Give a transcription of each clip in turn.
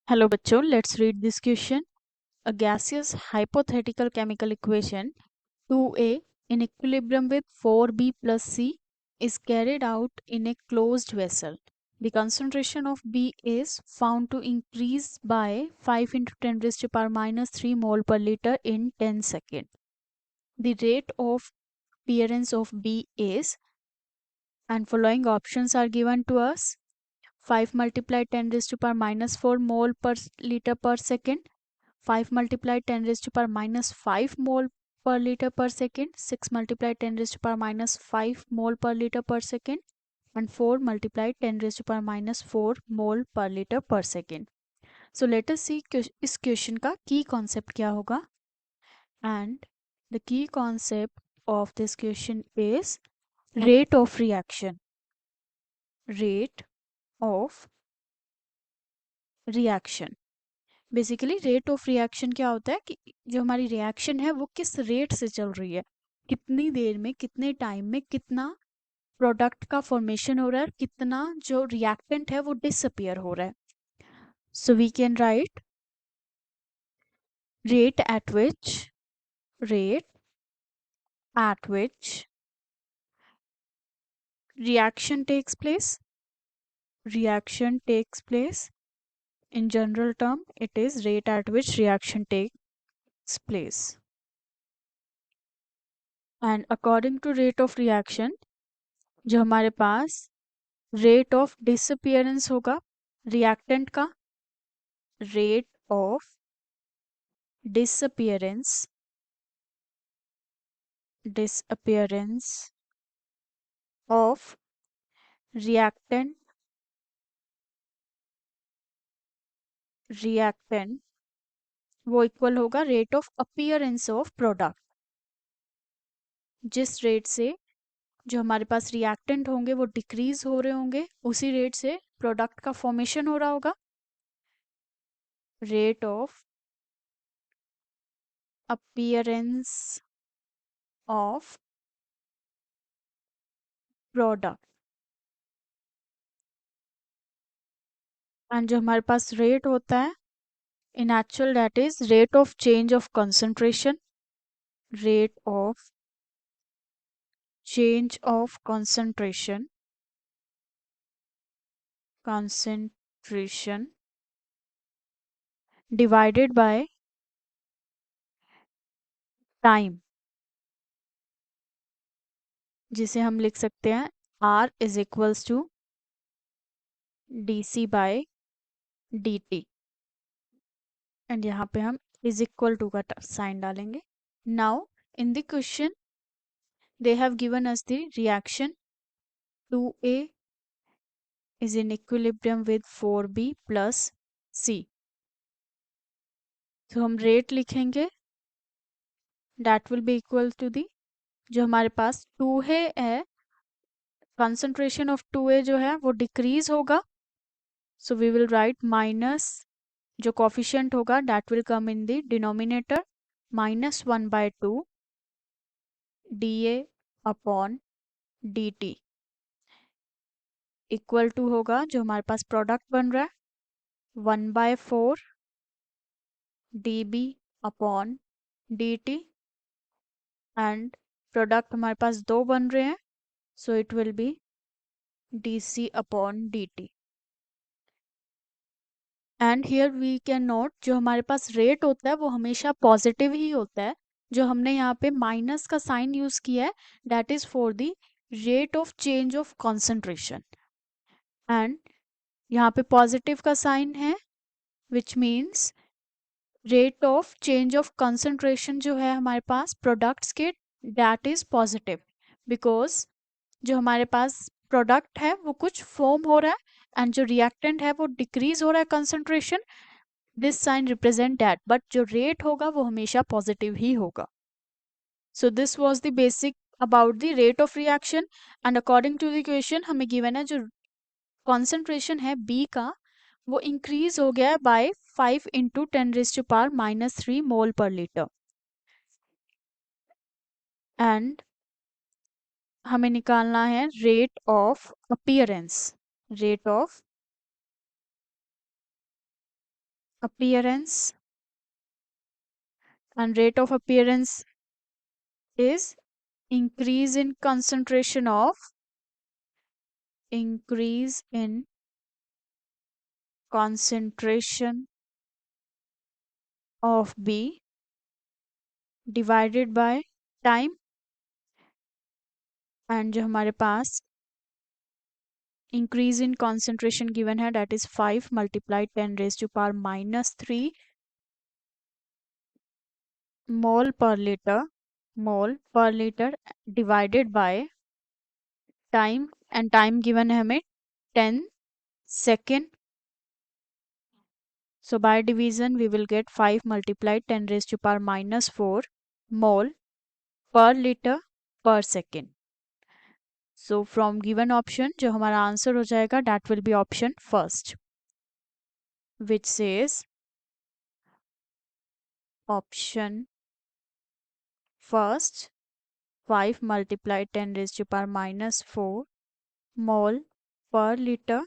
Hello बच्चों, let's read this question. A gaseous hypothetical chemical equation 2A in equilibrium with 4B plus C is carried out in a closed vessel. The concentration of B is found to increase by 5 into 10 raised to power minus 3 mole per liter in 10 seconds. The rate of appearance of B is, and following options are given to us: 5 multiplied 10 raised to power minus 4 mole per liter per second, 5 multiplied 10 raised to power minus 5 mole per liter per second, 6 multiplied 10 raised to power minus 5 mole per liter per second, and 4 multiplied 10 raised to power minus 4 mole per liter per second. So let us see इस question का की concept क्या होगा. And the key concept of this question is rate of reaction. Rate of reaction. Basically rate of reaction क्या होता है कि जो हमारी रिएक्शन है वो किस रेट से चल रही है, कितनी देर में, कितने टाइम में कितना प्रोडक्ट का फॉर्मेशन हो रहा है, कितना जो रिएक्टेंट है वो डिसअपियर हो रहा है. So we can write rate at which reaction takes place. In general term, it is rate at which reaction takes place. And according to rate of reaction, जो हमारे पास रेट ऑफ डिसअपियरेंस होगा reactant का, rate of disappearance of reactant वो equal होगा rate of appearance of product. जिस rate से जो हमारे पास रिएक्टेंट होंगे वो डिक्रीज हो रहे होंगे, उसी रेट से प्रोडक्ट का फॉर्मेशन हो रहा होगा. Rate of appearance of product. And जो हमारे पास रेट होता है in actual, that is rate of change of concentration. Rate of change of concentration divided by time, जिसे हम लिख सकते हैं R is equals to dc by dt. And यहाँ पे हम is equal to का साइन डालेंगे. Now in the question they have given us the reaction 2A is in equilibrium with 4B plus C. तो हम रेट लिखेंगे, that will be equal to the जो हमारे पास 2 है कंसंट्रेशन ऑफ 2A जो है वो डिक्रीज होगा. So we will write minus जो कोफिशिएंट होगा that will come in the denominator, -1/2 dA upon dt equal to होगा जो हमारे पास प्रोडक्ट बन रहा है 1/4 dB upon dt. And product हमारे पास दो बन रहे हैं, so it will be dC upon dt. And here we can note जो हमारे पास रेट होता है वो हमेशा पॉजिटिव ही होता है. जो हमने यहाँ पे माइनस का साइन यूज किया है that is for the rate of change of concentration. And यहाँ पे पॉजिटिव का साइन है which means rate of change of concentration जो है हमारे पास प्रोडक्ट्स के दैट इज पॉजिटिव, बिकॉज जो हमारे पास प्रोडक्ट है वो कुछ फॉर्म हो रहा है एंड जो रिएक्टेंट है वो डिक्रीज हो रहा है concentration. This sign represent that, but जो रेट होगा वो हमेशा पॉजिटिव ही होगा. So this was the basic about the rate of reaction. And according to the equation हमें गिवन है जो कॉन्सेंट्रेशन है बी का वो इंक्रीज हो गया है by 5 into 10 raise to power -3 mole per litre. And हमें निकालना है rate of appearance. Rate of appearance, and rate of appearance is increase in concentration of B divided by time, and जो हमारे पास इंक्रीज इन कॉन्सेंट्रेशन गिवन है that is 5 multiplied 10⁻³ mole per litre divided by time, and time given है हमें 10 second. So by division we will get 5 multiplied 10⁻⁻⁴ mole per liter per second. So from given option जो हमारा answer हो जाएगा that will be option first, which says option first 5 multiplied 10⁻⁻⁴ mole per liter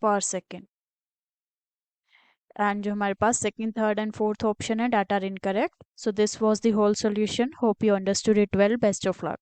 per second. And जो हमारे पास second, third and fourth option है that are incorrect. So this was the whole solution. Hope you understood it well. Best of luck.